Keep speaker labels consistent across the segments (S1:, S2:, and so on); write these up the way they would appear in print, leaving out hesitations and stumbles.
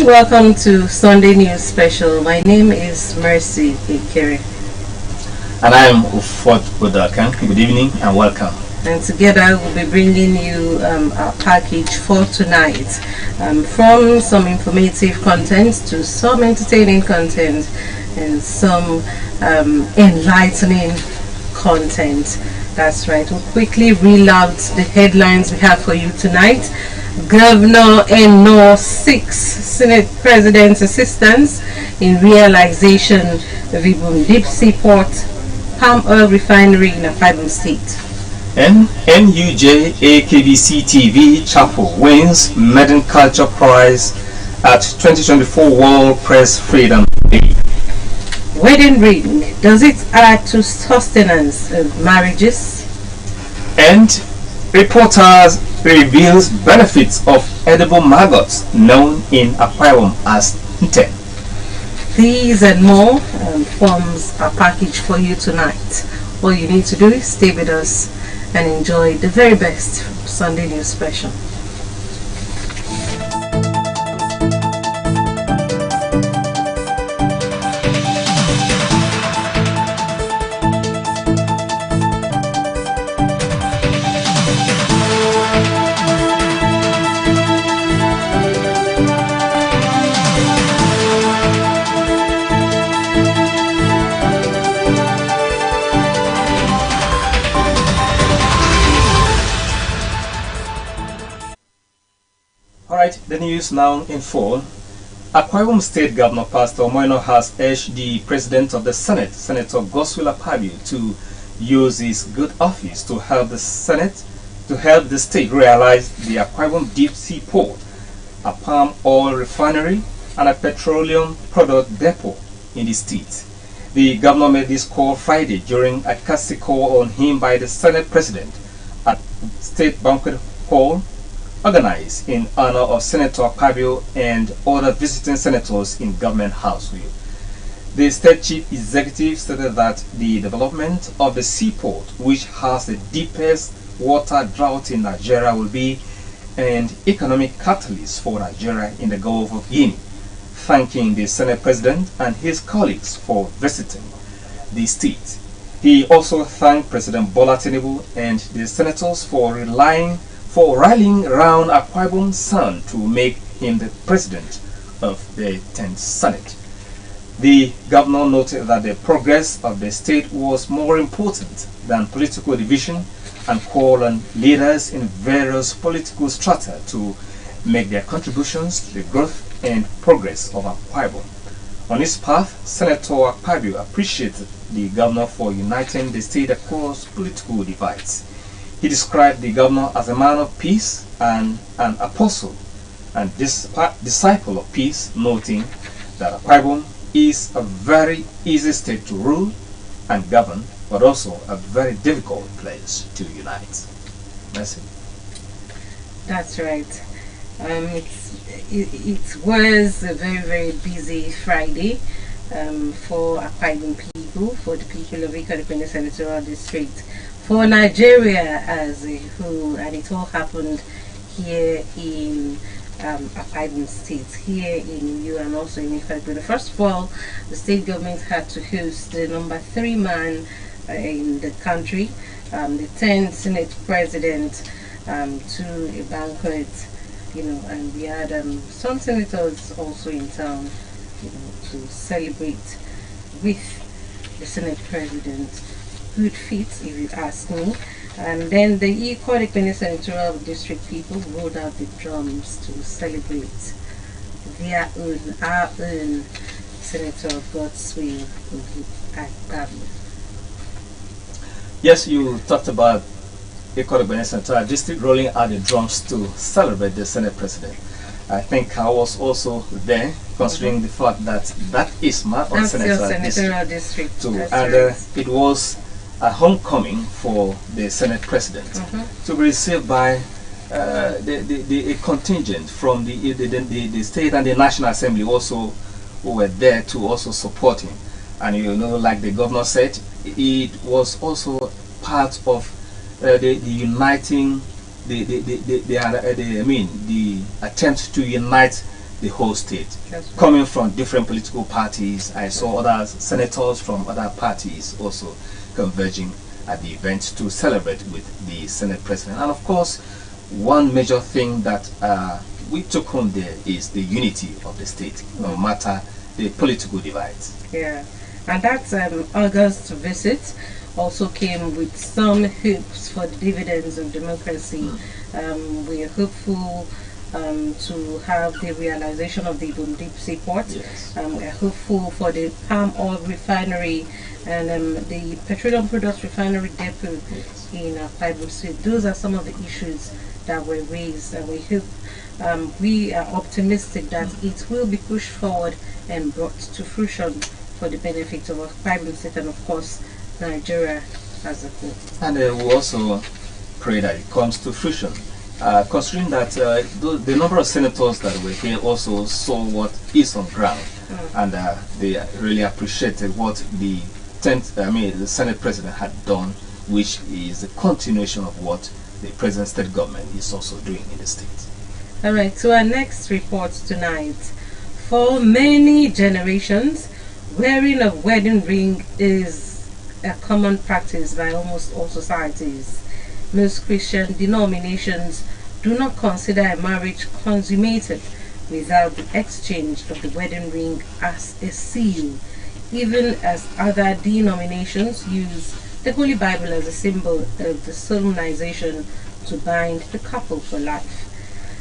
S1: everyone, welcome to Sunday News Special. My name is Mercy Ikere.
S2: And I am Ufot Odakan. Good evening and welcome.
S1: And together we'll be bringing you our package for tonight. From some informative content to some entertaining content and some enlightening content. That's right. We'll quickly reel out the headlines we have for you tonight. Governor Eno seeks Senate President's assistance in realization of Ibom Deep Seaport Palm Oil Refinery in Akwa Ibom State.
S2: And NUJ AKBC TV Chapel wins Maiden Culture Prize at 2024 World Press Freedom Day.
S1: Wedding ring, does it add to sustenance of marriages?
S2: And reporters reveals benefits of edible maggots known in Akwa Ibom as nte.
S1: These and more forms our package for you tonight. All you need to do is stay with us and enjoy the very best Sunday News Special.
S2: Alright, the news now in full. Akwa Ibom State Governor Pastor Moino has urged the President of the Senate, Senator Godswill Akpabio, to use his good office to help the state realize the Akwa Ibom Deep Seaport, a palm oil refinery, and a petroleum product depot in the state. The governor made this call Friday during a courtesy call on him by the Senate President at State Banquet Hall, organized in honor of Senator Akpabio and other visiting senators in Government House. The state chief executive stated that the development of the seaport, which has the deepest water drought in Nigeria, will be an economic catalyst for Nigeria in the Gulf of Guinea, thanking the Senate President and his colleagues for visiting the state. He also thanked President Bola Tinubu and the senators for rallying around Akwa Ibom's son to make him the president of the 10th Senate. The governor noted that the progress of the state was more important than political division and called on leaders in various political strata to make their contributions to the growth and progress of Akwa Ibom. On his path, Senator Akpabio appreciated the governor for uniting the state across political divides. He described the governor as a man of peace and an apostle and disciple of peace, noting that Akwa Ibom is a very easy state to rule and govern, but also a very difficult place to unite. Merci.
S1: That's right. It was a very, very busy Friday for Akwa Ibom people, for the people of Ikot Senatorial District, for Nigeria as a whole, and it all happened here in Akwa Ibom State, here in Uyo and also in Ikot. First of all, the state government had to host the number 3 man in the country, the 10th Senate President, to a banquet, and we had some senators also in town, to celebrate with the Senate President. Good feat, if you ask me. And then the Ikot Senatorial District people rolled out the drums to celebrate our own Senator Godswill Akpabio.
S2: Yes, you talked about Ikot Senatorial District rolling out the drums to celebrate the Senate President. I think I was also there, considering the fact that that is my own senatorial district too, and it was a homecoming for the Senate President to be received by a contingent from the state and the National Assembly also, who were there to also support him. And like the governor said, it was also part of the uniting the attempt to unite the whole state. Coming from different political parties, I saw other senators from other parties also converging at the event to celebrate with the Senate President. And of course, one major thing that we took home there is the unity of the state, no matter the political divides.
S1: Yeah, and that August visit also came with some hopes for the dividends of democracy. We are hopeful to have the realization of the Bundipsi port.
S2: Yes.
S1: We are hopeful for the palm oil refinery and the petroleum products refinery depot in Akwa Ibom State. Those are some of the issues that were raised, and we hope, we are optimistic that it will be pushed forward and brought to fruition for the benefit of Akwa Ibom State and of course Nigeria as a whole. And
S2: we also pray that it comes to fruition. Considering that the number of senators that were here also saw what is on ground, and they really appreciated what the Senate President had done, which is a continuation of what the present state government is also doing in the state.
S1: All right, so our next report tonight. For many generations, wearing a wedding ring is a common practice by almost all societies. Most Christian denominations do not consider a marriage consummated without the exchange of the wedding ring as a seal, even as other denominations use the Holy Bible as a symbol of the solemnization to bind the couple for life.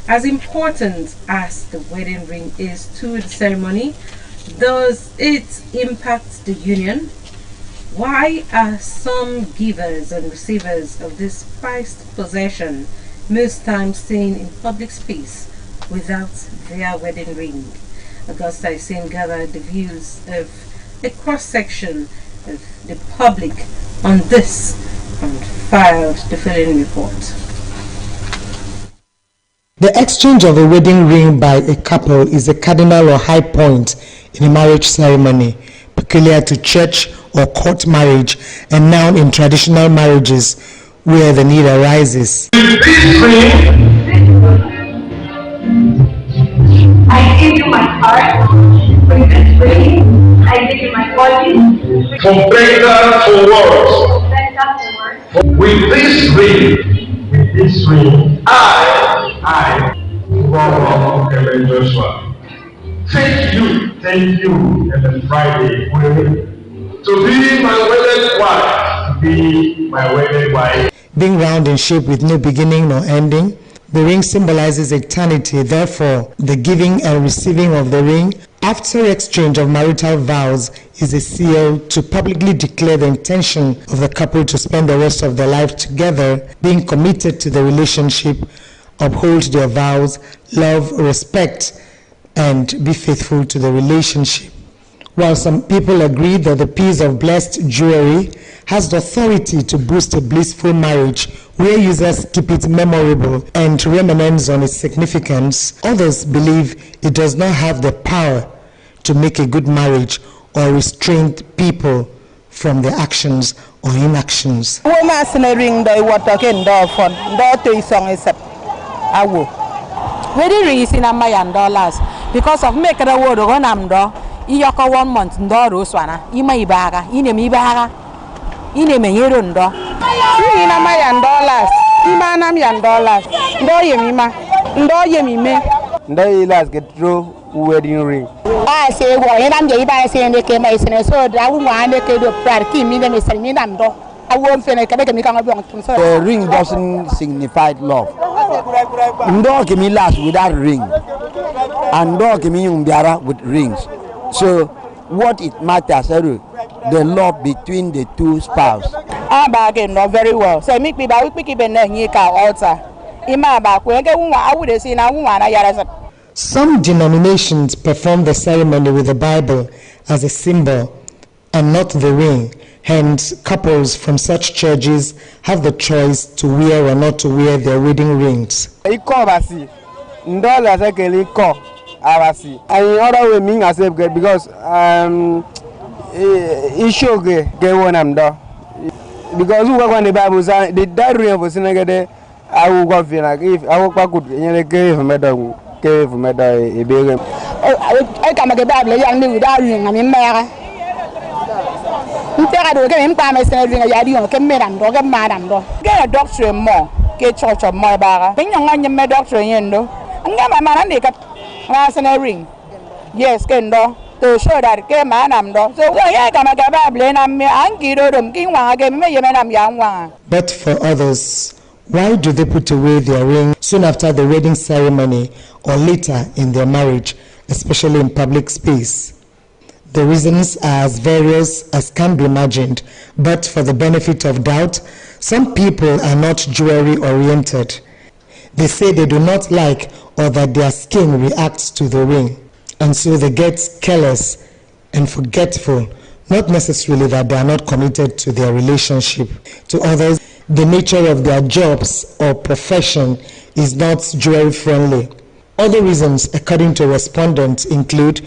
S1: As important as the wedding ring is to the ceremony, does it impact the union? Why are some givers and receivers of this prized possession most times seen in public space without their wedding ring? Augusta is saying gathered the views of a cross-section of the public on this and filed the following report.
S3: The exchange of a wedding ring by a couple is a cardinal or high point in a marriage ceremony, peculiar to church or court marriage, and now in traditional marriages where the need arises.
S4: I give you my heart with this ring. I give you my body
S5: for better, for worse. With this ring, I, Bob and Joshua, thank you, and Friday, to be my wedded wife,
S3: Being round in shape with no beginning nor ending, the ring symbolizes eternity. Therefore, the giving and receiving of the ring after exchange of marital vows is a seal to publicly declare the intention of the couple to spend the rest of their life together, being committed to the relationship, uphold their vows, love, respect, and be faithful to the relationship. While some people agree that the piece of blessed jewelry has the authority to boost a blissful marriage where users keep it memorable and reminisce on its significance, others believe it does not have the power to make a good marriage or restrain people from their actions or inactions.
S6: Wedding ring is in a $1,000,000 because of making a word on Amdo. Iyoko 1 month ndoro swana ima ibaga ine mibaga ine menyerondo ina $1,000,000 ima na $1,000,000 ndo yemima ndo yemime
S7: ndo last get through wedding ring
S6: say wo ina mje iba say ndeke mai sene so da wu ande ke do party mi me sene na ndo awon fene ke be mi kan obi on so
S7: the ring doesn't signify love. Ndo ke mi last without ring and ndo ke mi umbiara with rings. So what it matters, the love between the two spouses.
S6: Again, not very well. So make me back we keep an altar.
S3: Some denominations perform the ceremony with the Bible as a symbol and not the ring. Hence, couples from such churches have the choice to wear or not to wear their wedding rings.
S7: And other way mean as if because it show get one am do because who work on the Bible say the diary of Sinagade I will go feel like if I work good you give me a
S8: ai kama ke bable yang ni da ring ami mera ntera do ke mi pa me se ring ya di on ke meram do ke madam do ke doctor mo ke church mo ba ga nyanga nyeme doctor yendo nga mama na ni ka na se ring yes ke ndo to show that ke madam do so ya kama ke bable na me angi do dum kin wa ke me ye madam ya wa.
S3: But for others, why do they put away their ring soon after the wedding ceremony or later in their marriage, especially in public space? The reasons are as various as can be imagined, but for the benefit of doubt, some people are not jewelry oriented. They say they do not like or that their skin reacts to the ring, and so they get careless and forgetful, not necessarily that they are not committed to their relationship. To others, the nature of their jobs or profession is not jewelry friendly. Other reasons, according to respondents, include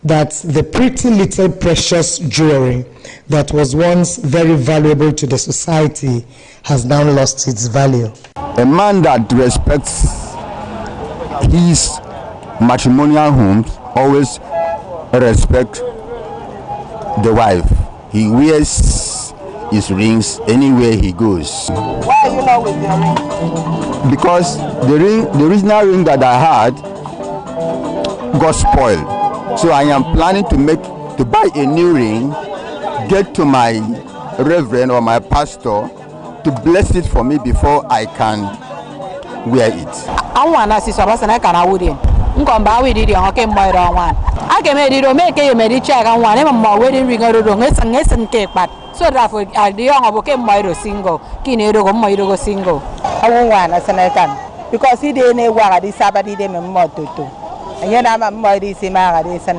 S3: that the pretty little precious jewelry that was once very valuable to the society has now lost its value.
S7: A man that respects his matrimonial homes always respect the wife. He wears his rings anywhere he goes.
S8: Why are you not with your ring?
S7: Because the original ring that I had got spoiled. So I am planning to buy a new ring, get to my reverend or my pastor to bless it for me before I can wear it.
S6: I want to see something I can avoid. I'm going to do it. Okay, my one. I can make it. Make it. Make it. Check. I want him. My wedding ring. I don't. It's a cake, but so that for the young of okay, my single. Kini do go my do go single.
S8: I won't want as an can because he didn't work this Sabbath. He didn't motor too. And yet I'm a muddy simara this and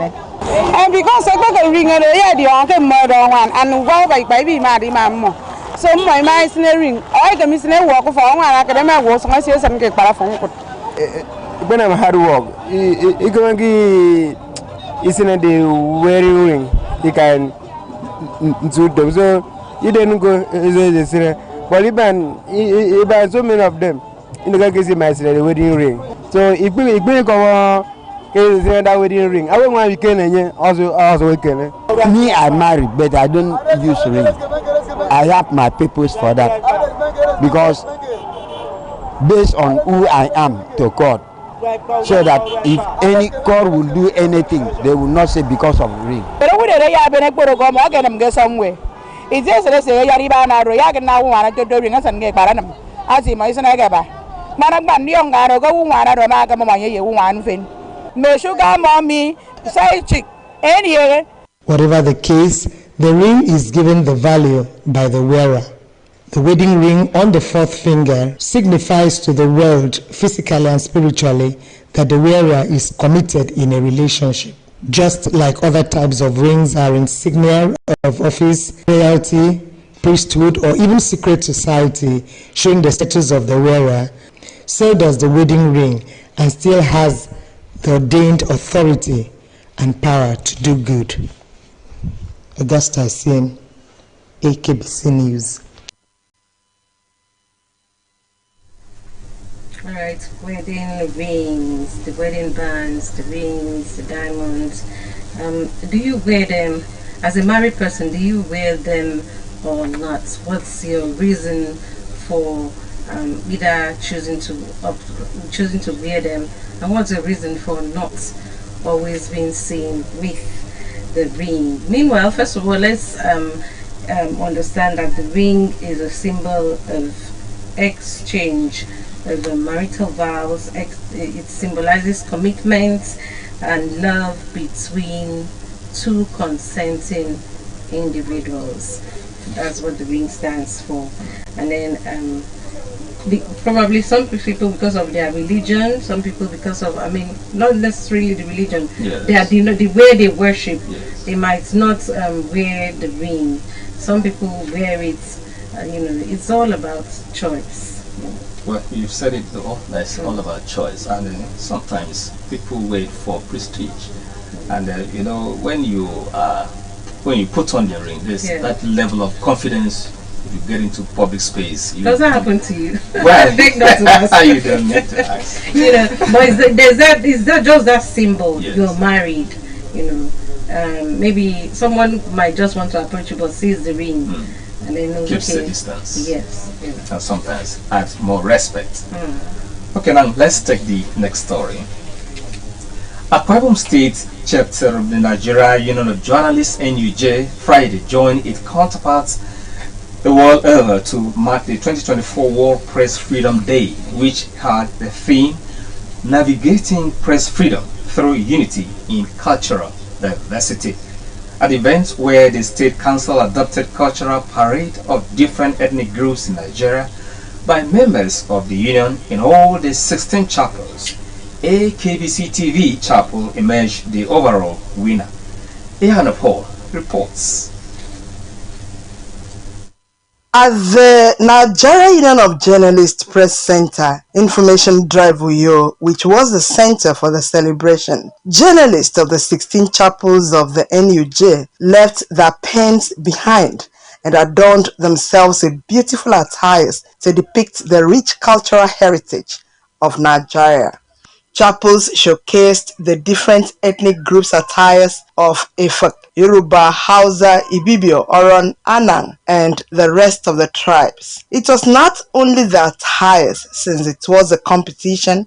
S8: because I got a ring. Yeah, the uncle murder one and go by baby, Maddy Mamma. So my mind's in a ring. I can miss a walk for one academic was my serious and get paraffin.
S9: When I'm hard work, it's going to isn't the wearing ring. You can do them. So you didn't go, but even so many of them in the case of my wedding ring. So if we go that wedding ring, I don't want to weekend also weekend.
S7: Me, I'm married, but I don't use ring. I have my purpose for that because based on who I am to God, so that if any God will do anything, they will not say because of ring.
S8: But would they have been able to go again and get somewhere? It's just a say, Yaribana, Royak now wanted to do us and get Baranam. As he might say, Manaban young are go one at Ramaka, one thing. No sugar, mommy, side chick, any year.
S3: Whatever the case, the ring is given the value by the wearer. The wedding ring on the fourth finger signifies to the world, physically and spiritually, that the wearer is committed in a relationship. Just like other types of rings are insignia of office, royalty, priesthood, or even secret society, showing the status of the wearer, so does the wedding ring, and still has the ordained authority and power to do good. Augusta Asien, AKBC News.
S1: Alright, wedding rings, the wedding bands, the rings, the diamonds. Do you wear them as a married person? Do you wear them or not? What's your reason for either choosing to wear them, and what's the reason for not always being seen with the ring? Meanwhile, first of all, let's understand that the ring is a symbol of exchange of the marital vows. It symbolizes commitment and love between two consenting individuals. That's what the ring stands for. And then probably some people because of their religion, some people because of, not necessarily the religion, yes. The way they worship, yes. They might not wear the ring. Some people wear it, it's all about choice.
S2: Well, you've said it though, that's all about choice, and sometimes people wait for prestige, and when you put on the ring, there's that level of confidence you get into public space.
S1: Does that happen to you?
S2: Well,
S1: Beg not to ask.
S2: you don't need to ask.
S1: You know, but is that just that symbol?
S2: Yes.
S1: You're married, you know. Maybe someone might just want to approach you but sees the ring and then knows,
S2: Keeps
S1: okay,
S2: the distance.
S1: yes, you know.
S2: And sometimes add more respect. Okay, now let's take the next story. Akwa Ibom State chapter of the Nigeria Union of Journalists (NUJ) Friday joined its counterparts the world over to mark the 2024 World Press Freedom Day, which had the theme Navigating Press Freedom Through Unity in Cultural Diversity. At the event where the State Council adopted cultural parade of different ethnic groups in Nigeria by members of the union in all the 16 chapels, AKBC TV chapel emerged the overall winner. Ehana Paul reports.
S10: At the Nigeria Union of Journalists Press Center Information Drive Uyo, which was the center for the celebration, journalists of the 16 chapels of the NUJ left their pens behind and adorned themselves with beautiful attires to depict the rich cultural heritage of Nigeria. Chapels showcased the different ethnic groups' attires of Efik, Yoruba, Hausa, Ibibio, Oron, Anang, and the rest of the tribes. It was not only the attires, since it was a competition.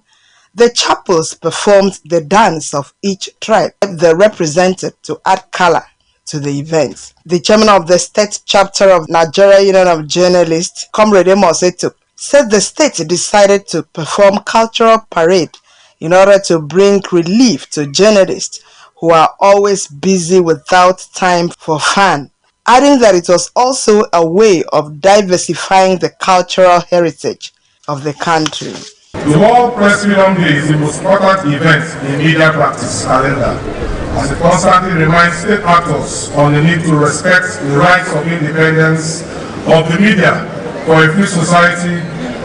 S10: The chapels performed the dance of each tribe they represented to add color to the event. The chairman of the state chapter of Nigeria Union of Journalists, Comrade Amos Etuk, said the state decided to perform cultural parade in order to bring relief to journalists who are always busy without time for fun, adding that it was also a way of diversifying the cultural heritage of the country.
S5: The World Press Freedom Day is the most important event in media practice calendar, as it constantly reminds state actors on the need to respect the rights of independence of the media for a free society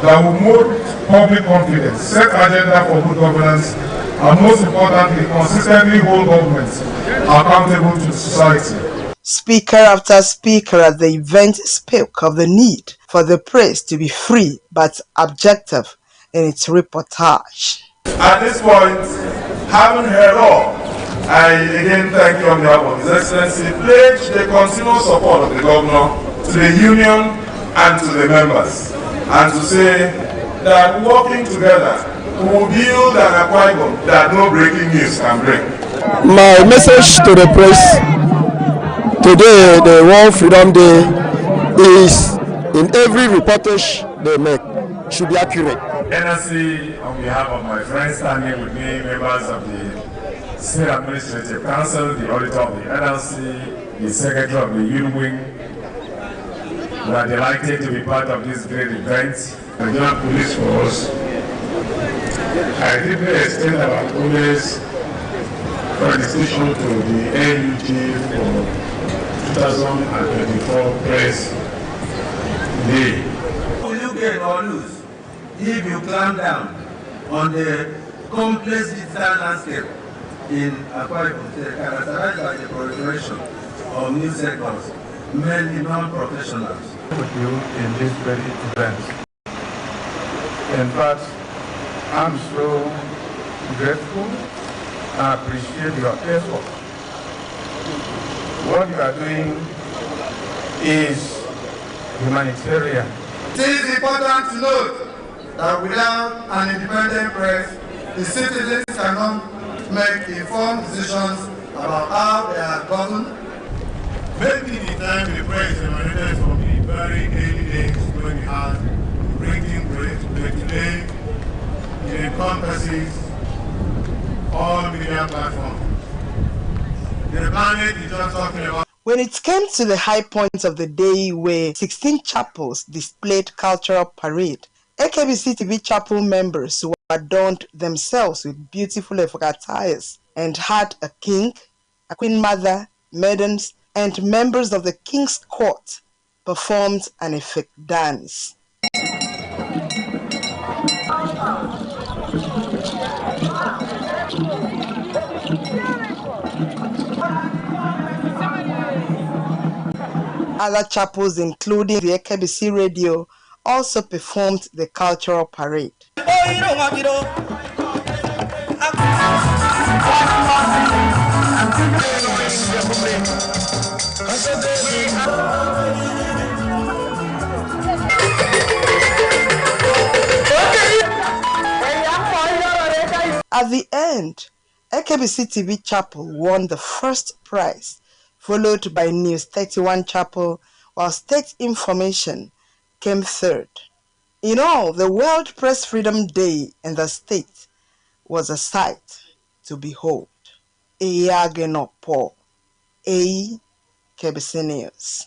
S5: that will mold public confidence, set agenda for good governance, and most importantly, consistently hold governments accountable to society.
S10: Speaker after speaker at the event spoke of the need for the press to be free but objective in its reportage.
S5: At this point, having heard all, I again thank you on behalf of His Excellency, pledge the continuous support of the Governor to the Union and to the members, and to say that working together will build an Akwa Ibom that no breaking news can break.
S9: My message to the press today, the World Freedom Day, is in every reportage they make should be accurate.
S5: NLC, on behalf of my friends standing with me, members of the State Administrative Council, the auditor of the NLC, the secretary of the Union Wing, we are delighted to be part of this great event. Nigerian Police Force, I deeply extend our always felicitation to the NUJ for 2024 Press Day.
S11: Will you gain or lose if you clamp down on the complex digital landscape in Akwa Ibom State, characterized by the proliferation of new sectors, mainly non-professionals?
S5: With you in this very event. In fact, I'm so grateful and appreciate your effort. What you are doing is humanitarian.
S11: It is important to note that without an independent press, the citizens cannot make informed decisions about how they are governed.
S5: Maybe the time the press emanated from the very early days when we had printing press, but today it encompasses all media platforms. The planet is just talking about.
S10: When it came to the high point of the day where 16 chapels displayed cultural parade, AKBC TV chapel members who adorned themselves with beautiful Efik attires and had a king, a queen mother, maidens, and members of the king's court performed an Efik dance. Other chapels, including the Ekebisi Radio, also performed the cultural parade. At the end, Ekebisi TV Chapel won the first prize, followed by News 31 Chapel, while State Information came third. In all, the World Press Freedom Day in the state was a sight to behold. Eyagenopo, Ekebisi News.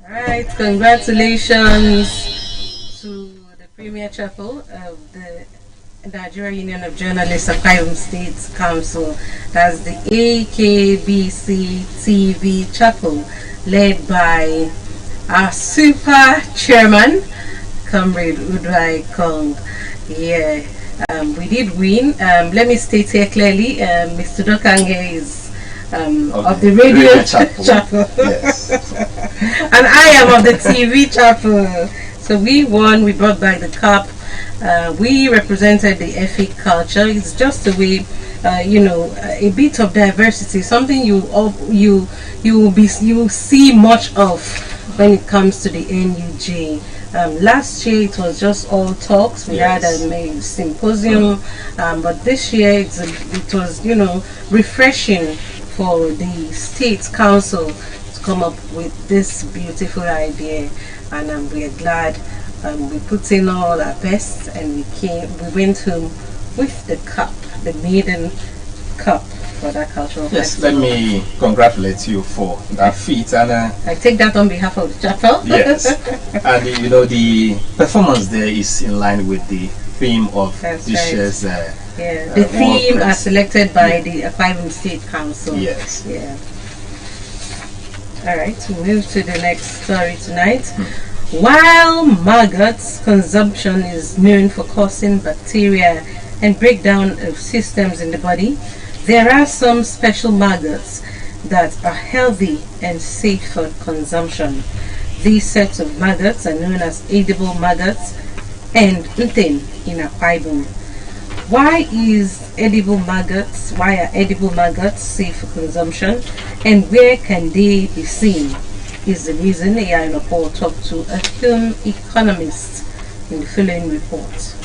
S1: All right, congratulations to the Premier Chapel of the Nigeria Union of Journalists of Akwa Ibom State Council. That's the AKBC TV Chapel, led by our super chairman, Comrade Udai Kong. Yeah, we did win. Let me state here clearly, Mr. Dokange is of the radio chapel. Yes. And I am of the TV chapel. So we won, we brought back the cup. We represented the Efik culture. It's just a way, a bit of diversity, something you see much of when it comes to the NUJ. Last year it was just all talks. We had a symposium, but this year it was refreshing for the State Council to come up with this beautiful idea, and we are glad. We put in all our best, and we went home with the cup, the maiden cup for that cultural festival.
S2: Let me congratulate you for that feat, and
S1: I take that on behalf of the chapel.
S2: Yes, and the performance there is in line with the theme of this year's.
S1: The theme are selected by the Akwa Ibom State Council.
S2: Yes.
S1: Yeah. All right, we move to the next story tonight. While maggots consumption is known for causing bacteria and breakdown of systems in the body, there are some special maggots that are healthy and safe for consumption. These sets of maggots are known as edible maggots and nten in Akwa Ibom. Why are edible maggots safe for consumption, and where can they be seen? Is the reason Paul talked to a film economist in the following report.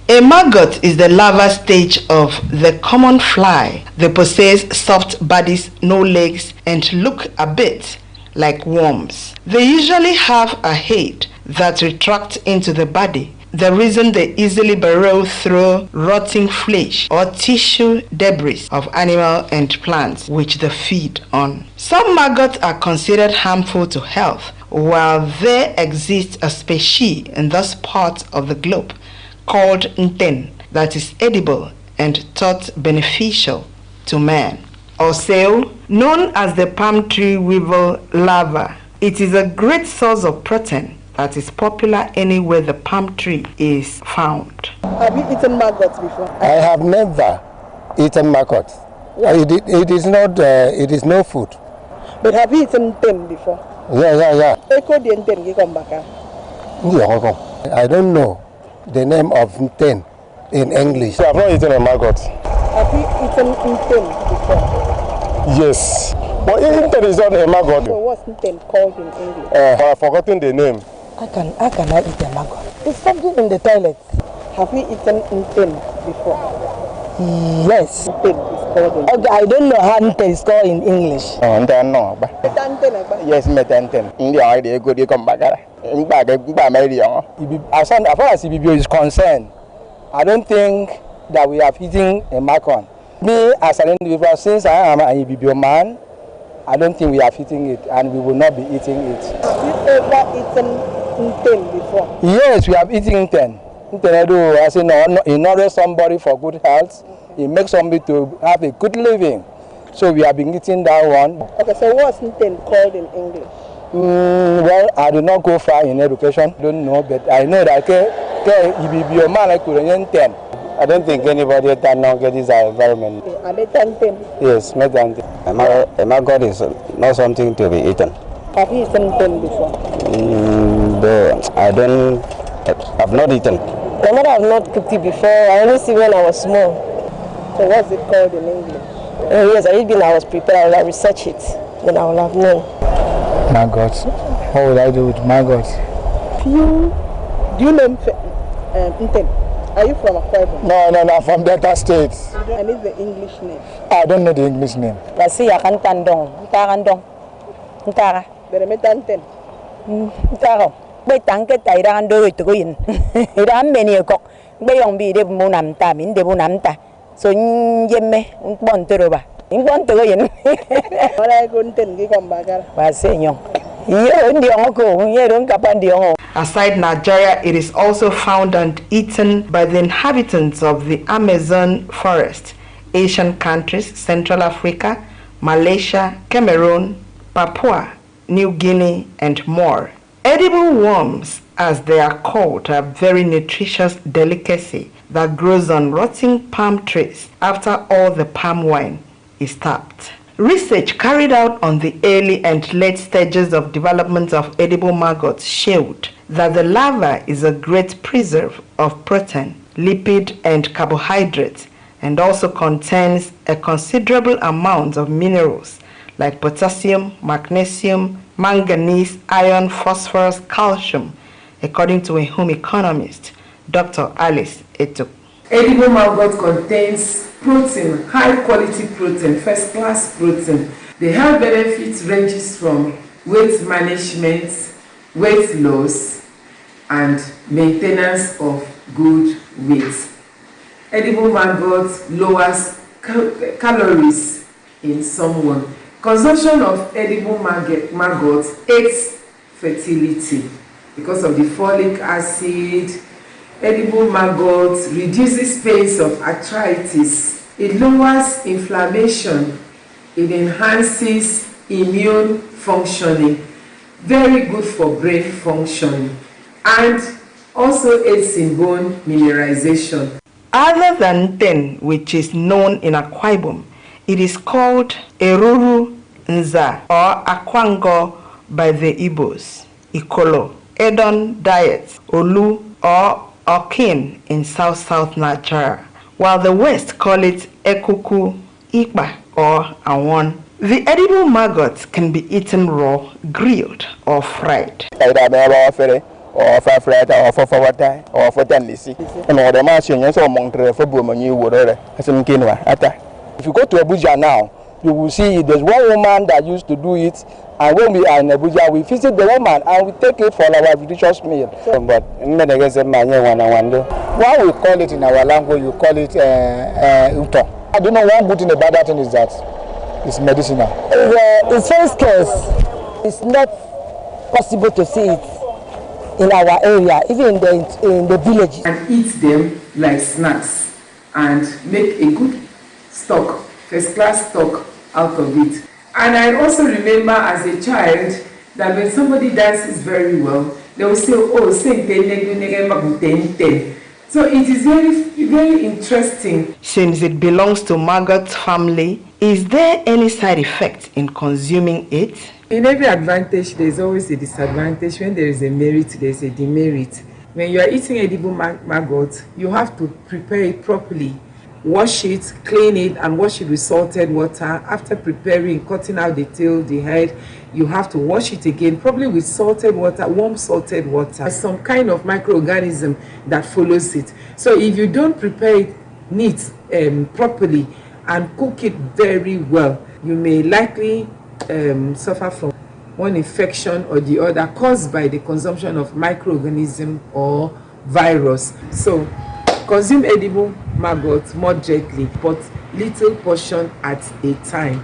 S10: A maggot is the larva stage of the common fly. They possess soft bodies, no legs, and look a bit like worms. They usually have a head that retracts into the body. The reason they easily burrow through rotting flesh or tissue debris of animal and plants which they feed on. Some maggots are considered harmful to health, while there exists a species in this part of the globe called nten that is edible and thought beneficial to man. Also known as the palm tree weevil larva, it is a great source of protein that is popular anywhere the palm tree is found.
S12: Have you eaten maggots before?
S13: I have never eaten maggots. It is not. It is no food.
S12: But have you eaten nten before?
S13: Yeah. I don't know the name of nten in English.
S9: I have not eaten a maggot.
S12: Have you eaten nten before?
S9: Yes. But nten is not a maggot.
S12: So what's nten called in English?
S9: I have forgotten the name.
S12: I cannot eat a maggot. It's something in the toilet. Have you eaten nten before?
S14: Yes.
S12: Nten is called in
S14: Okay, I don't know how nten is called in English.
S13: No. Yes, nten. They go. They come back.
S14: As far as Ibibio is concerned, I don't think that we have eaten a maggot. Me, as an individual, since I am an Ibibio man, I don't think we have eaten it, and we will not be eating it.
S12: Have you ever eaten nten before?
S14: Yes, we have eaten nten. Nten, as you know, it nourishes somebody for good health. It makes somebody to have a good living. So we have been eating that one.
S12: Okay, so what's nten called in English?
S14: Well, I do not go far in education. Don't know, but I know that I don't think anybody that now get this environment.
S12: Are they tempting?
S14: Yes, not tempting.
S13: A maggot is not something to be eaten.
S12: Have you eaten them before?
S13: I've not eaten.
S12: My mother have not cooked it before. I only see when I was small. So what's it called in English? Yes, I was prepared. I will research it. Then I will have known.
S14: Maggot. What would I do with maggot?
S12: Do you know Ntem? Are you from Akwa Ibom?
S14: No, from Delta State.
S12: I need the English name.
S14: I don't know the English name.
S12: Beremetanten.
S6: Tangke tairan do to go in. Iran many a cock. Bayong be the Munamta, in the Bunamta. So yemme, Bonteroba. In Bonteroyan.
S12: What I couldn't give on Bagar.
S6: Was saying young.
S10: Aside Nigeria, it is also found and eaten by the inhabitants of the Amazon forest, Asian countries, Central Africa, Malaysia, Cameroon, Papua New Guinea, and more. Edible worms, as they are called, are a very nutritious delicacy that grows on rotting palm trees after all the palm wine is tapped. Research carried out on the early and late stages of development of edible maggots showed that the larva is a great preserve of protein, lipid, and carbohydrates, and also contains a considerable amount of minerals like potassium, magnesium, manganese, iron, phosphorus, calcium, according to a home economist, Dr. Alice Etuk.
S15: Edible maggot contains protein, high quality protein, first class protein. The health benefits ranges from weight management, weight loss, and maintenance of good weight. Edible maggot lowers calories in someone. Consumption of edible maggot aids fertility because of the folic acid. Edible maggot reduces pains of arthritis. It lowers inflammation. It enhances immune functioning. Very good for brain function. And also aids in bone mineralization.
S10: Other than Ten, which is known in Akwa Ibom, it is called Eruru Nza or Akwango by the Igbos, Ikolo, Edon Diet, Olu or Okin in South Nigeria, while the West call it Ekuku, Ikpa or Awon. The edible maggots can be eaten raw, grilled or fried.
S14: Or for fried or for water or for tendency. And all the machines are among the Fabuman water as in Kinwa. If you go to Abuja now, you will see there's one woman that used to do it, and when we are in Abuja, we visit the woman and we take it for our delicious meal. But why we call it in our language, you call it uto. I don't know, one good thing about that thing is that it's medicinal.
S12: It's very scarce. It's not possible to see it in our area, even in the villages.
S15: And eat them like snacks and make a good stock, first class stock out of it. And I also remember as a child that when somebody dances very well, they will say, oh, so it is very, very interesting.
S10: Since it belongs to maggot family, is there any side effect in consuming it?
S15: In every advantage, there is always a disadvantage. When there is a merit, there is a demerit. When you are eating edible maggot, you have to prepare it properly. Wash it, clean it, and wash it with salted water. After preparing, cutting out the tail, the head, you have to wash it again, probably with salted water, warm salted water. There's some kind of microorganism that follows it. So if you don't prepare it neat, properly and cook it very well, you may likely suffer from one infection or the other caused by the consumption of microorganism or virus. So consume edible maggot moderately, but little portion at a time.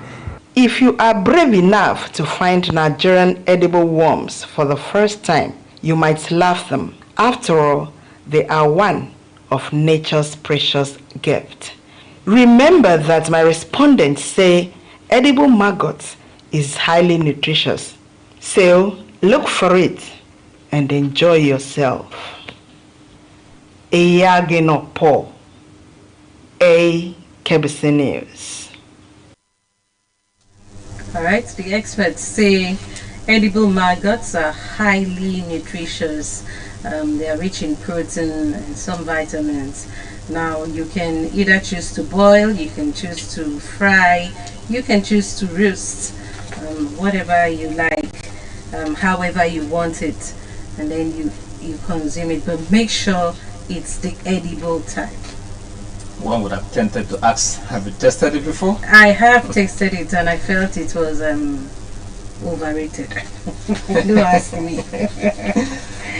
S10: If you are brave enough to find Nigerian edible worms for the first time, you might love them. After all, they are one of nature's precious gifts. Remember that my respondents say edible maggots is highly nutritious. So look for it and enjoy yourself. Eyageno Po. A KBC News.
S1: Alright, the experts say edible maggots are highly nutritious. They are rich in protein and some vitamins. Now you can either choose to boil, you can choose to fry, you can choose to roast, whatever you like, however you want it, and then you consume it. But make sure it's the edible type.
S2: One would have tempted to ask, have you tested it before?
S1: I have tasted it and I felt it was overrated. Don't ask me.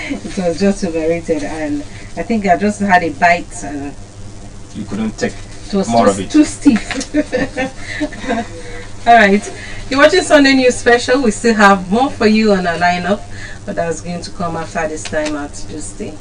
S1: It was just overrated, and I think I just had a bite and
S2: you couldn't take
S1: more of it. Too stiff. Alright, you're watching Sunday News Special. We still have more for you on our lineup, but that's going to come after this time out. Just stay.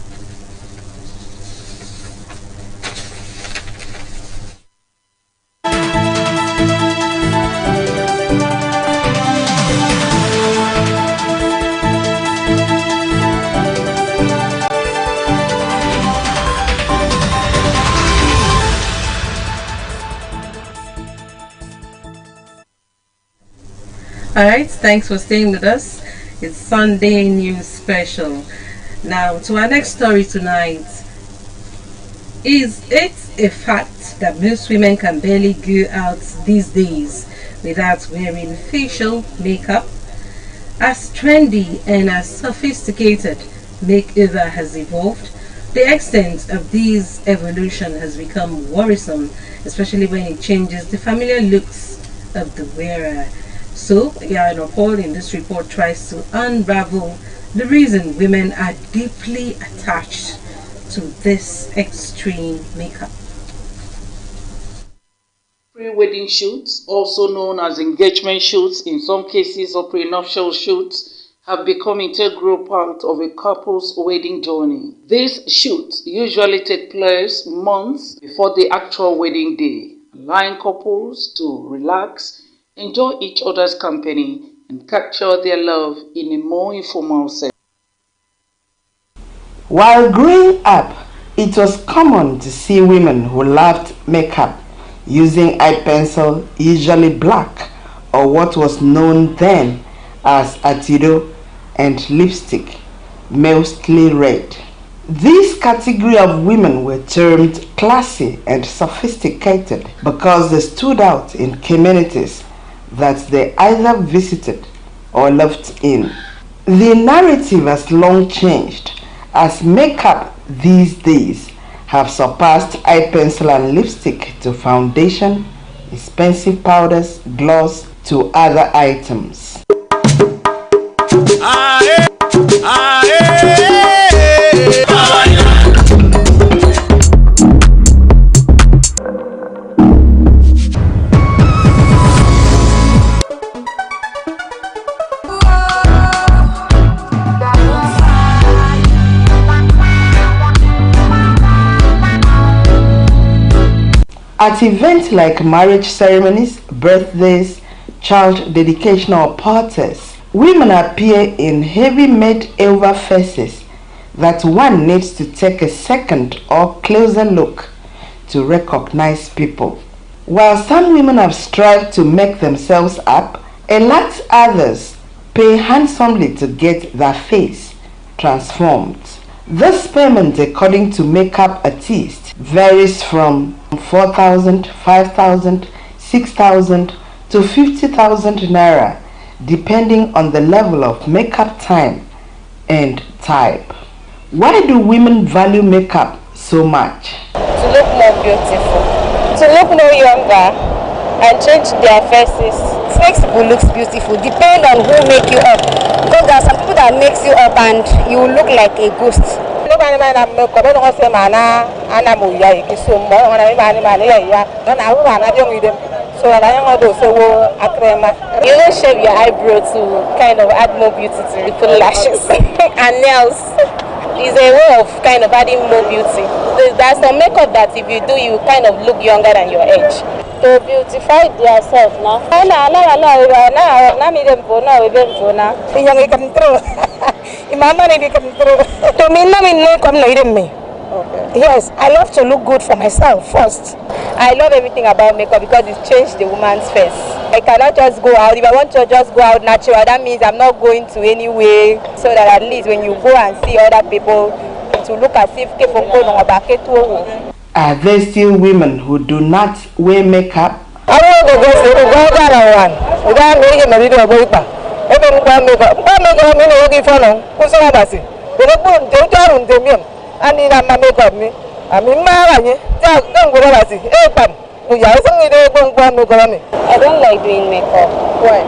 S1: Alright, thanks for staying with us. It's Sunday News Special. Now, to our next story tonight. Is it a fact that most women can barely go out these days without wearing facial makeup? As trendy and as sophisticated makeover has evolved, the extent of this evolution has become worrisome, especially when it changes the familiar looks of the wearer. So, Yana Paul in this report tries to unravel the reason women are deeply attached to this extreme makeup.
S16: Pre-wedding shoots, also known as engagement shoots, in some cases or prenuptial shoots, have become an integral part of a couple's wedding journey. These shoots usually take place months before the actual wedding day, allowing couples to relax, enjoy each other's company, and capture their love in a more informal setting.
S10: While growing up, it was common to see women who loved makeup using eye pencil, usually black, or what was known then as atido, and lipstick, mostly red. This category of women were termed classy and sophisticated because they stood out in communities that they either visited or lived in. The narrative has long changed, as makeup these days have surpassed eye pencil and lipstick to foundation, expensive powders, gloss, to other items. At events like marriage ceremonies, birthdays, child dedication or parties, women appear in heavy made-over faces that one needs to take a second or closer look to recognize people. While some women have strived to make themselves up, a lot others pay handsomely to get their face transformed. This payment, according to makeup artists, varies from 4,000, 5,000, 6,000 to 50,000 naira, depending on the level of makeup time and type. Why do women value makeup so much?
S12: To look more beautiful, to look more younger, and change their faces. It makes people look beautiful, depend on who make you up. Because there are some people that makes you up and you look like a ghost. You don't shave your eyebrow to kind of add more beauty to it, put lashes and nails. It's a way of kind of adding more beauty. There's some makeup that if you do, you kind of look younger than your age. To beautify yourself now. To me,
S17: Okay. Yes, I love to look good for myself first. I love everything about makeup because it changed the woman's face. I cannot just go out. If I want to just go out natural, that means I'm not going to any way, so that at least when you go and see other people, to look as if
S10: are there still women who do not wear makeup?
S17: I want to go to the one. Without making a little bit. Everyone makeup. I'm not going to work for now. What's all about it? When I put them down, I need a makeup me. I mean, my don't go over it. I don't like doing makeup. Why?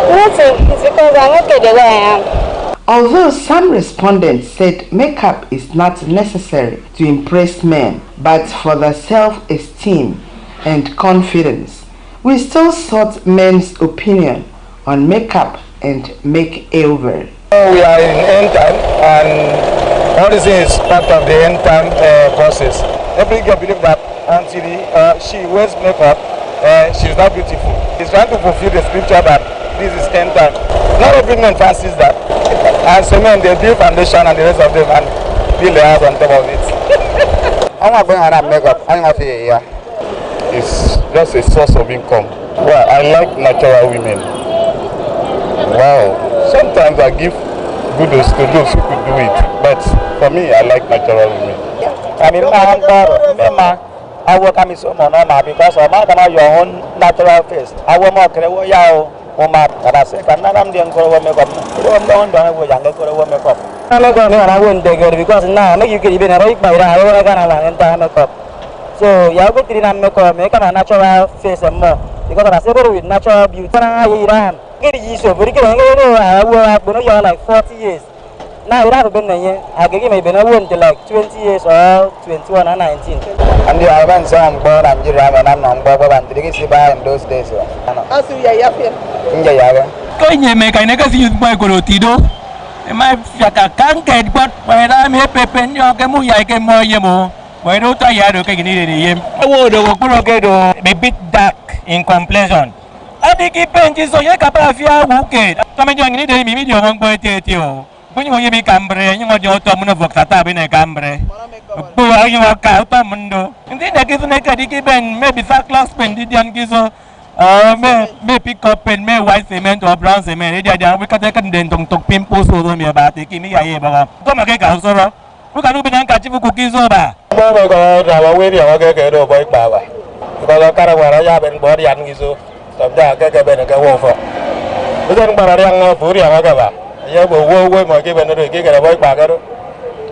S17: Nothing. It's because I'm okay the way I am.
S10: Although some respondents said makeup is not necessary to impress men, but for the self-esteem and confidence, we still sought men's opinion on makeup and makeover.
S14: We are in end time, and all this is part of the end time process. Every girl believes that until she wears makeup, she's not beautiful. She's trying to fulfill the scripture that this is end time. Not every man fancies that. And so men, they build foundation and the rest of them and build the house on top of it.
S18: I'm not going to have makeup. I'm not here. It's just a source of income. Well, I like natural women. Wow. Sometimes I give kudos to those who could do it. But for me, I like natural women.
S14: I mean, I work at so much because I'm not your own natural face. I want more create. I'm not going to because now make you get even a right by makeup. So you have to makeup, make a natural face and more because I say with natural beauty. Get it so very good. I work like 40 years. Now I have been I give me been like 20 years or 21 or 19.
S18: And the Ivan Sam born and I'm not and in those days.
S19: Kanye make I never see my Gorotido. My Faka can't get but when I'm a pepen, you can move more yemo. Why don't I have to need him? I would be a bit dark in complexion. I think it paints so you can have your wicked. Some of you need a medium one point. When you make cambre, you want your autumn of Voxata in a cambre. Poor you are Mundo. And then I give make a dicky maybe fat class pen, did young Gizo. May pick up and may white cement or brown cement. We can take them to pimples over me about taking me a year. Come again, Councilor. We can open and catch you cookies over.
S18: Oh my God, I'm waiting. I'll get a boy power. Because I can't wear a yab and body and Gizo. Some dark get a go for. We don't buy a young Puri and Agava. You will wait more given a gig at a boy bagger.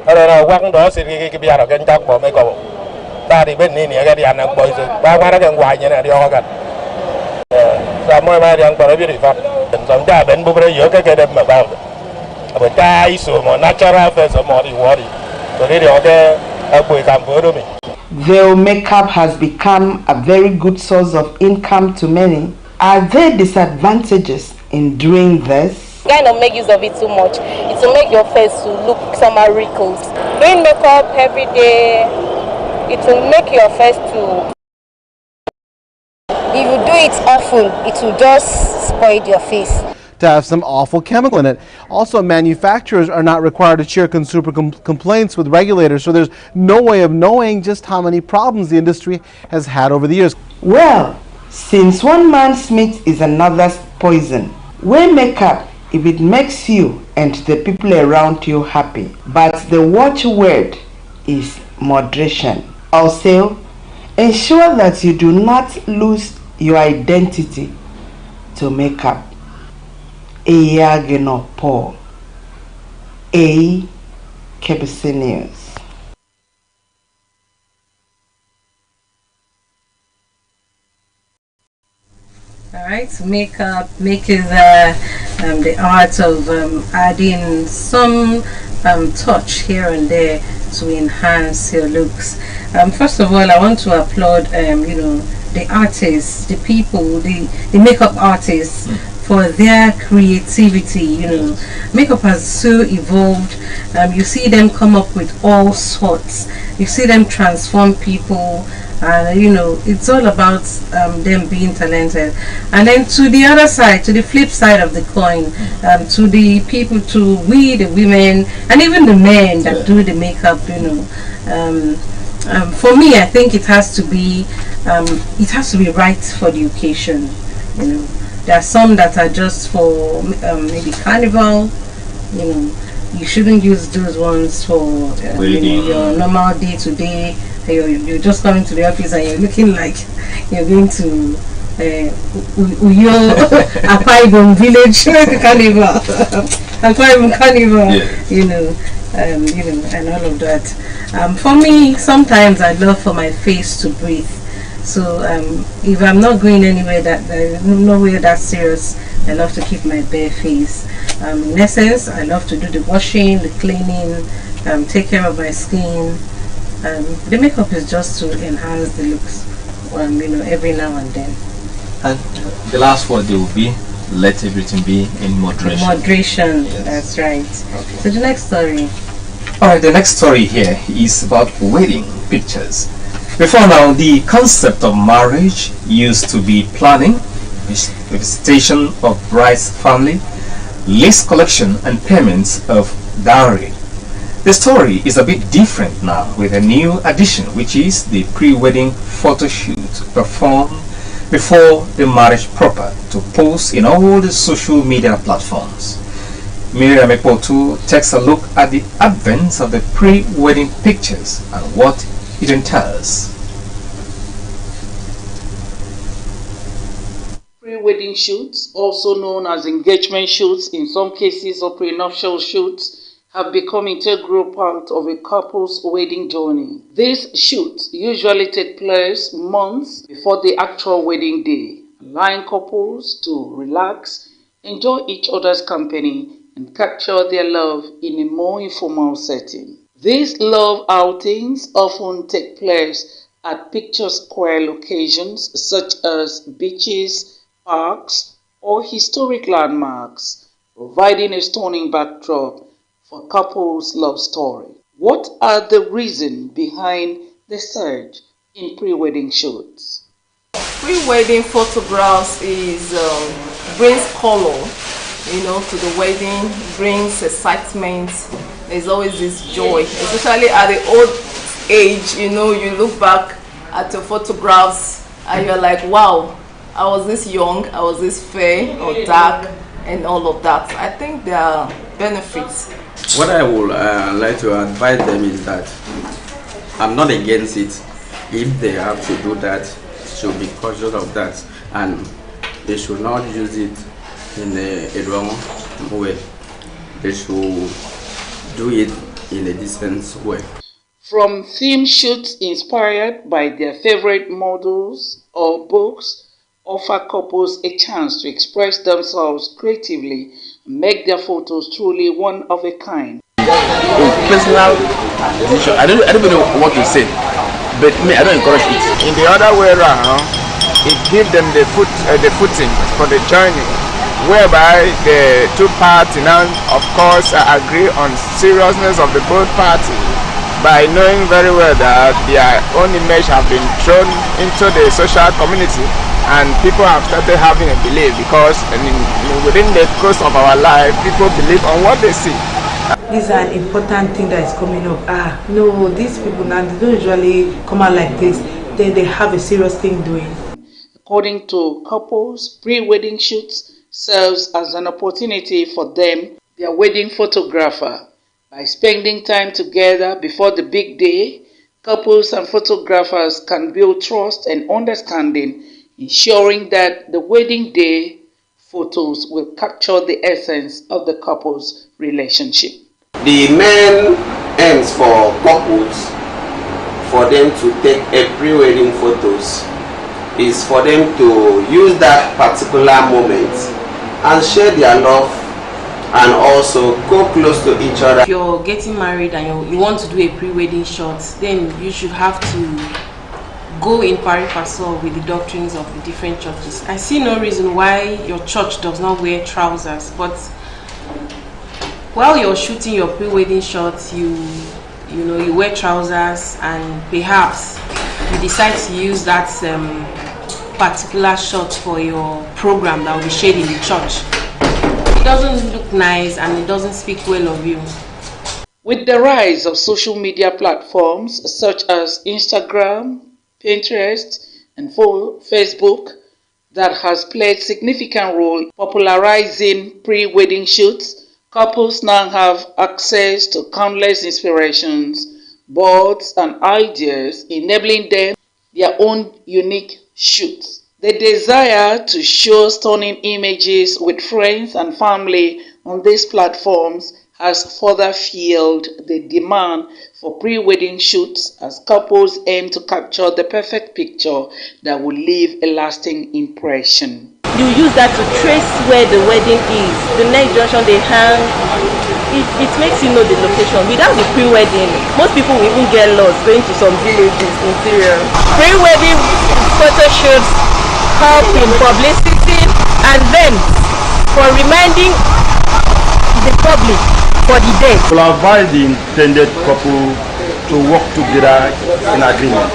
S18: I don't know what does it give you a can talk for makeup. That even in the other boys. But I can wine in the organ. Some more young for a beautiful. And some job and Bubra, you can get them about. But die so more natural face of more worry. So they don't come for me.
S10: Though makeup has become a very good source of income to many, are there disadvantages in doing this?
S12: Kind of make use of it too much. It will make your face to look somehow wrinkled. Doing makeup every day, it will make your face to. If you do it often, it will just spoil your face.
S20: To have some awful chemical in it. Also, manufacturers are not required to share consumer complaints with regulators, so there's no way of knowing just how many problems the industry has had over the years.
S10: Well, since one man's meat is another's poison, wear makeup if it makes you and the people around you happy. But the watchword is moderation. Also, ensure that you do not lose your identity to makeup. Eyageno Paul, KBC News.
S1: Alright, makeup, making the art of adding some touch here and there to enhance your looks. First of all, I want to applaud the artists, the people, the makeup artists for their creativity. Makeup has so evolved. You see them come up with all sorts. You see them transform people and you know, it's all about them being talented. And then to the other side, to the flip side of the coin, to the people, to we the women and even the men that do the makeup, you know, for me, I think it has to be right for the occasion. You know, there are some that are just for maybe carnival. You know, you shouldn't use those ones for you know, your normal day to day. You're just coming to the office and you're looking like you're going to Uyo Akwa Ibom village carnival, Akwa Ibom carnival. You know, and all of that. For me, sometimes I love for my face to breathe. So if I'm not going anywhere nowhere that serious, I love to keep my bare face. In essence, I love to do the washing, the cleaning, take care of my skin. The makeup is just to enhance the looks, you know, every now and then.
S2: And the last word will be, let everything be in moderation.
S1: Moderation, that's right. Okay. So the next story.
S2: Alright, the next story here is about wedding pictures. Before now, the concept of marriage used to be planning, visitation of bride's family, list collection and payments of dowry. The story is a bit different now with a new addition, which is the pre-wedding photo shoot performed before the marriage proper to post in all the social media platforms. Miriam Ekpotu takes a look at the advent of the pre-wedding pictures and what it entails.
S16: Pre-wedding shoots, also known as engagement shoots, in some cases or prenuptial shoots, have become an integral part of a couple's wedding journey. These shoots usually take place months before the actual wedding day, allowing couples to relax, enjoy each other's company, and capture their love in a more informal setting. These love outings often take place at picturesque locations such as beaches, parks, or historic landmarks, providing a stunning backdrop for couples' love story. What are the reasons behind the surge in pre-wedding shoots?
S21: Pre-wedding photographs brings color, you know, to the wedding, brings excitement. There's always this joy, especially at the old age. You know, you look back at your photographs and you're like, wow, I was this young, I was this fair or dark, and all of that. I think there are benefits.
S22: What I would like to advise them is that I'm not against it. If they have to do that, should be cautious of that, and they should not use it in a wrong way. They should do it in a decent way.
S16: From theme shoots inspired by their favorite models or books, offer couples a chance to express themselves creatively and make their photos truly one of a kind.
S23: Personal decision. I don't even know what to say, but me, I don't encourage it.
S24: In the other way around, it gives them the footing for the journey, whereby the two parties now, of course, agree on seriousness of the both parties by knowing very well that their own image have been thrown into the social community, and people have started having a belief because within the course of our life, people believe on what they see.
S25: This is an important thing that is coming up. No, these people now, they don't usually come out like this. They have a serious thing doing.
S16: According to couples, pre-wedding shoots serves as an opportunity for them, their wedding photographer. By spending time together before the big day, couples and photographers can build trust and understanding, ensuring that the wedding day photos will capture the essence of the couple's relationship.
S26: The main aims for couples for them to take a pre-wedding photos is for them to use that particular moment and share their love and also go close to each other.
S25: If you're getting married and you want to do a pre-wedding shot, then you should have to go in pari passu with the doctrines of the different churches. I see no reason why your church does not wear trousers, but while you're shooting your pre-wedding shots, you wear trousers, and perhaps you you decide to use that particular shot for your program that will be shared in the church, it doesn't look nice and it doesn't speak well of you.
S16: With the rise of social media platforms such as Instagram, Pinterest, and Facebook, that has played significant role popularizing pre-wedding shoots, couples now have access to countless inspirations, boards, and ideas, enabling them their own unique shoots. The desire to show stunning images with friends and family on these platforms has further fueled the demand for pre-wedding shoots as couples aim to capture the perfect picture that will leave a lasting impression.
S17: You use that to trace where the wedding is, the next junction they hang. It makes you know the location. Without the pre-wedding, most people will even get lost going to some villages interior. Pre-wedding photo shoots help in publicity and then for reminding the public for the day.
S18: We'll advise the intended couple to work together in agreement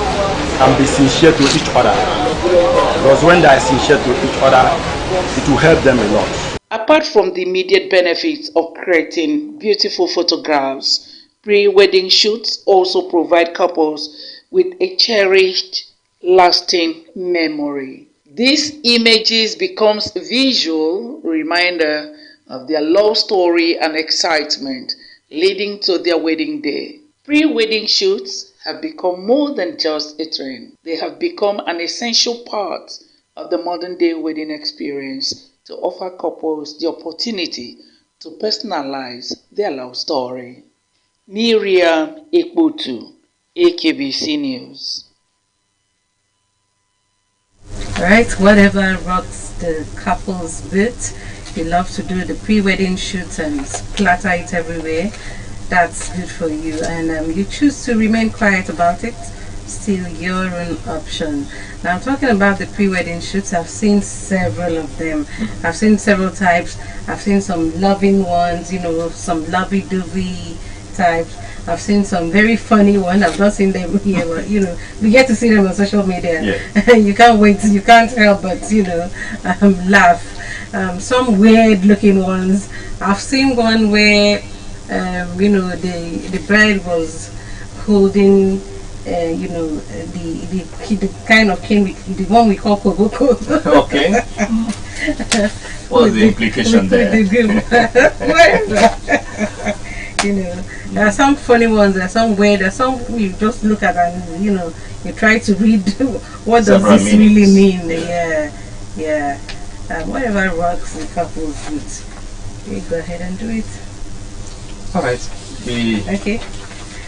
S18: and be sincere to each other. Because when they are sincere to each other, it will help them a lot.
S16: Apart from the immediate benefits of creating beautiful photographs, pre-wedding shoots also provide couples with a cherished, lasting memory. These images becomes a visual reminder of their love story and excitement leading to their wedding day. Pre-wedding shoots have become more than just a trend. They have become an essential part of the modern day wedding experience to offer couples the opportunity to personalize their love story. Miriam Ekbutu, AKBC News.
S1: Alright, whatever rocks the couple's boat, you love to do the pre-wedding shoots and splatter it everywhere. That's good for you, and you choose to remain quiet about it. Still your own option. Now, I'm talking about the pre-wedding shoots. I've seen several of them. I've seen several types. I've seen some loving ones, you know, some lovey-dovey types. I've seen some very funny ones. I've not seen them here, but you know, we get to see them on social media. Yeah. You can't wait. You can't help but, you know, laugh. Some weird-looking ones. I've seen one where, you know, the bride was holding. You know, the kind of king, the one we call Koboko. Okay.
S2: What's the implication there?
S1: You know, there are some funny ones, there are some weird, there are some you just look at and, you know, you try to read what does this really mean. Yeah. Whatever works the couples with. You go ahead and do it.
S2: Alright.
S1: Okay.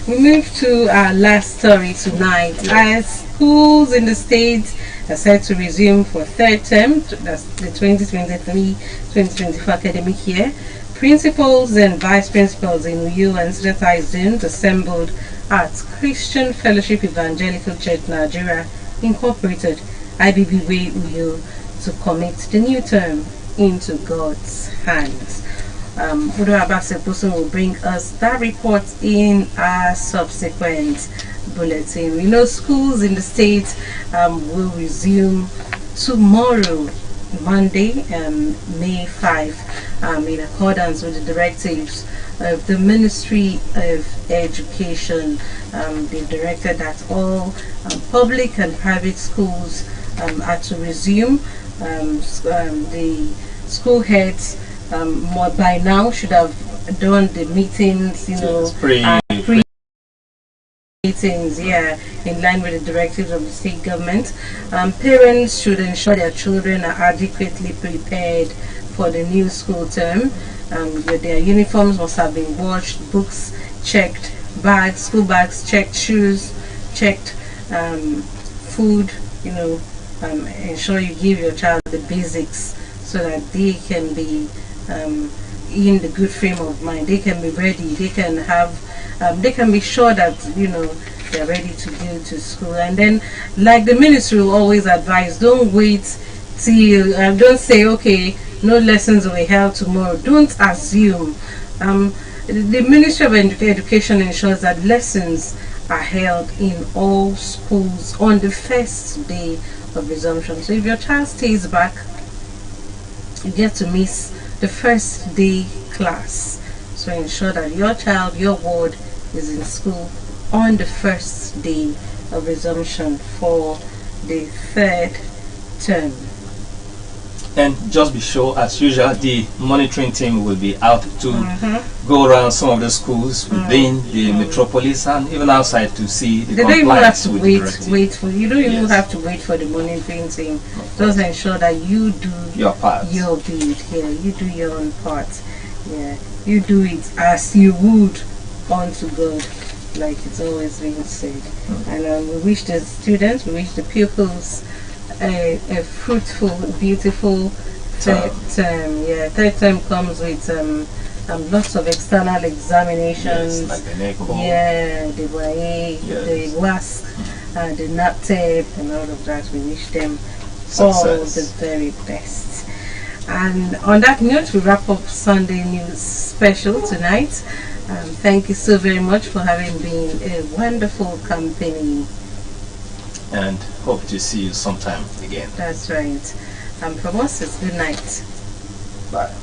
S1: We move to our last story tonight. As schools in the state are set to resume for third term, that's the 2023-2024 academic year, principals and vice principals in Uyo and Sudatai zones assembled at Christian Fellowship Evangelical Church Nigeria Incorporated, IBB Way Uyo, to commit the new term into God's hands. Udo Abaseposun will bring us that report in our subsequent bulletin. We know schools in the state will resume tomorrow, Monday, May 5, in accordance with the directives of the Ministry of Education. They've directed that all public and private schools are to resume. The school heads by now should have done the meetings, you know, meetings, in line with the directives of the state government. Parents should ensure their children are adequately prepared for the new school term. Their uniforms must have been washed, books checked, bags, school bags checked, shoes checked, food, you know, ensure you give your child the basics so that they can be in the good frame of mind. They can be ready. They can have. They can be sure that, you know, they're ready to go to school. And then, like the ministry will always advise, don't wait till. Don't say, okay, no lessons will be held tomorrow. Don't assume. The Ministry of Education ensures that lessons are held in all schools on the first day of resumption. So if your child stays back, you get to miss the first day class. So ensure that your child, your ward, is in school on the first day of resumption for the third term.
S2: And just be sure, as usual, the monitoring team will be out to go around some of the schools within the metropolis and even outside to see the compliance with the directive.
S1: You don't even have to wait for the monitoring team. Just ensure that you do
S2: your part.
S1: Your bit here. You do your own part. Yeah, you do it as you would unto God, like it's always been said. And we wish the students, we wish the pupils a fruitful, beautiful third term. Yeah, third term comes with lots of external examinations.
S2: Yes, like the NECO.
S1: Yeah, the WAEC, the WASC, the NAPTEP, and all of that. We wish them all the very best. And on that note, we wrap up Sunday News Special tonight. Thank you so very much for having been a wonderful company.
S2: And hope to see you sometime again.
S1: That's right. From us, it's good night.
S2: Bye.